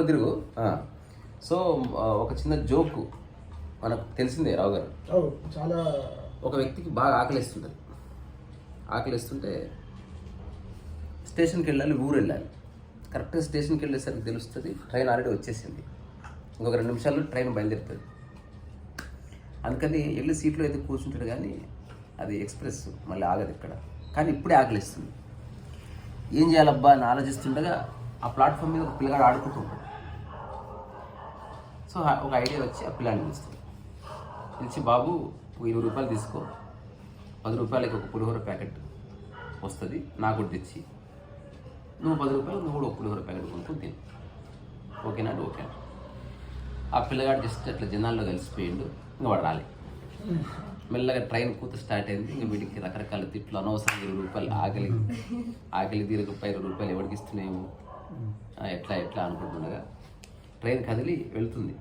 తిరుగు. సో ఒక చిన్న జోకు మనకు తెలిసిందే రావు గారు. చాలా ఒక వ్యక్తికి బాగా ఆకలిస్తుంటుంది. ఆకలిస్తుంటే స్టేషన్కి వెళ్ళాలి, ఊరు వెళ్ళాలి. కరెక్ట్గా స్టేషన్కి వెళ్ళేసరికి తెలుస్తుంది ట్రైన్ ఆల్రెడీ వచ్చేసింది, ఇంకొక 2 నిమిషాల్లో ట్రైన్ బయలుదేరుతుంది. అందుకని వెళ్ళి సీట్లో అయితే కూర్చుంటాడు, కానీ అది ఎక్స్ప్రెస్ మళ్ళీ ఆగదు ఇక్కడ. కానీ ఇప్పుడే ఆకలిస్తుంది. ఏం చేయాలబ్బా అని ఆలోచిస్తుండగా ఆ ప్లాట్ఫామ్ మీద ఒక పిల్లగాడు ఆడుకుంటూ ఉంటాడు. సో ఒక ఐడియా వచ్చి ఆ పిల్లాడిని పిలుస్తుంది. పిలిచి, బాబు 20 రూపాయలు తీసుకో, 10 రూపాయలకి ఒక పులిహోర ప్యాకెట్ వస్తుంది, నాకు కూడా తెచ్చి నువ్వు 10 రూపాయలు నువ్వు కూడా ఒక పులిహోర ప్యాకెట్ కొనుక్కొని తిను, ఓకేనా అంటే ఓకే. ఆ పిల్లగాడు జస్ట్ అట్లా జనాల్లో కలిసిపోయిండు. ఇంకా వాడు రాలే. మెల్లగా ట్రైన్ కూత స్టార్ట్ అయింది. ఇంకా వీడికి రకరకాల తిట్లు, అనవసరం 20 రూపాయలు ఆకలి తీరకపోయి 20 రూపాయలు ఎవరికి ఇస్తున్నాయేమో, ఎట్లా అనుకుంటుండగా ట్రైన్ కదిలి వెళ్తుంది.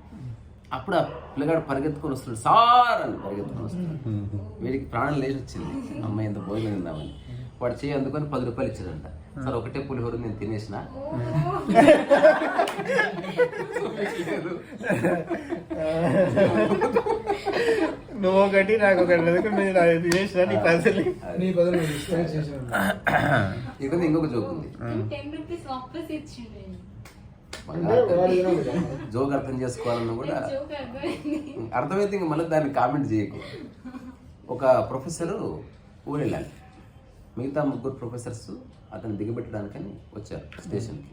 అప్పుడు ఆ పిల్లగాడు పరిగెత్తుకొని వస్తున్నాడు, సార్ అని పరిగెత్తుకొని వస్తున్నాడు. వీడికి ప్రాణం లేచి వచ్చింది, అమ్మాయి ఎంత భోజనం తిందామని. వాడు చేయి అందుకొని 10 రూపాయలు ఇచ్చాడంట. సార్ ఒకటే పులిహోర నేను తినేసిన, నువ్వు ఒకటి నాకు ఒకటి ఇంకొక జోక్ ఉంది. జోక్ అర్థం చేసుకోవాలన్నా కూడా అర్థమైతే ఇంక మళ్ళీ దాన్ని కామెంట్ చేయకు. ఒక ప్రొఫెసరు ఊరు వెళ్ళాలి. మిగతా 3 ప్రొఫెసర్స్ అతను దిగబెట్టడానికని వచ్చారు స్టేషన్కి.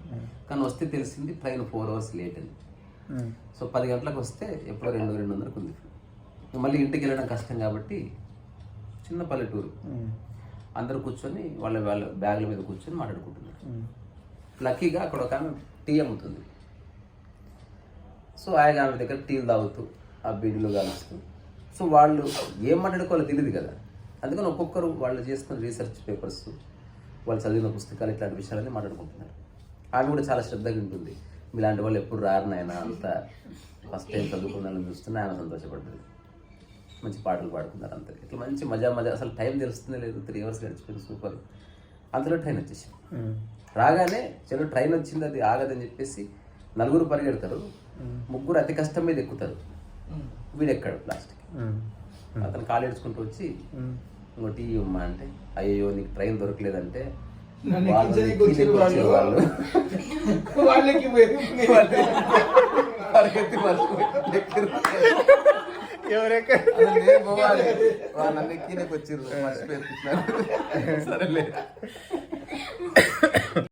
కానీ వస్తే తెలిసింది ట్రైన్ 4 అవర్స్ లేట్ అని. సో 10 గంటలకు వస్తే ఎప్పుడో 2:00-2:30 ఉంది. మళ్ళీ ఇంటికి వెళ్ళడం కష్టం కాబట్టి చిన్న పల్లెటూరు, అందరూ కూర్చొని వాళ్ళ బ్యాగుల మీద కూర్చొని మాట్లాడుకుంటున్నారు. లక్కీగా అక్కడ ఒక ఆమె టీ అమ్ముతుంది. సో ఆయన ఆమె దగ్గర టీలు తాగుతూ ఆ బీడీలో కాలుస్తూ, సో వాళ్ళు ఏం మాట్లాడుకోవాలో తెలియదు కదా. అందుకని ఒక్కొక్కరు వాళ్ళు చేసుకున్న రీసెర్చ్ పేపర్స్, వాళ్ళు చదివిన పుస్తకాలు, ఇట్లాంటి విషయాలన్నీ మాట్లాడుకుంటున్నారు. ఆమె కూడా చాలా శ్రద్ధగా ఉంటుంది. ఇలాంటి వాళ్ళు ఎప్పుడు రారు నాయన, అంతా ఫస్ట్ టైం చదువుకున్నారని చూస్తున్నా ఆమె సంతోషపడుతుంది. మంచి పాటలు పాడుతున్నారు అంతా, ఇట్లా మంచి మజా అసలు టైం తెలుస్తుందే లేదు. 3 అవర్స్ గడిచిపోయింది, సూపర్. అంతలో ట్రైన్ వచ్చేసింది. రాగానే చలో ట్రైన్ వచ్చింది, అది ఆగదని చెప్పేసి 4 పరిగెడతారు. 3 అతి కష్టం మీద ఎక్కుతారు. వీడెక్కాడు లాస్ట్కి. అతను కాలు ఏడ్చుకుంటూ వచ్చి, ఇంకో టీ ఇవ్వమ్మా అంటే, అయ్యో నీకు ట్రైన్ దొరకలేదంటే నన్ను ఎక్కినకి వచ్చిర్రు, మర్చిపోయి సరేలే.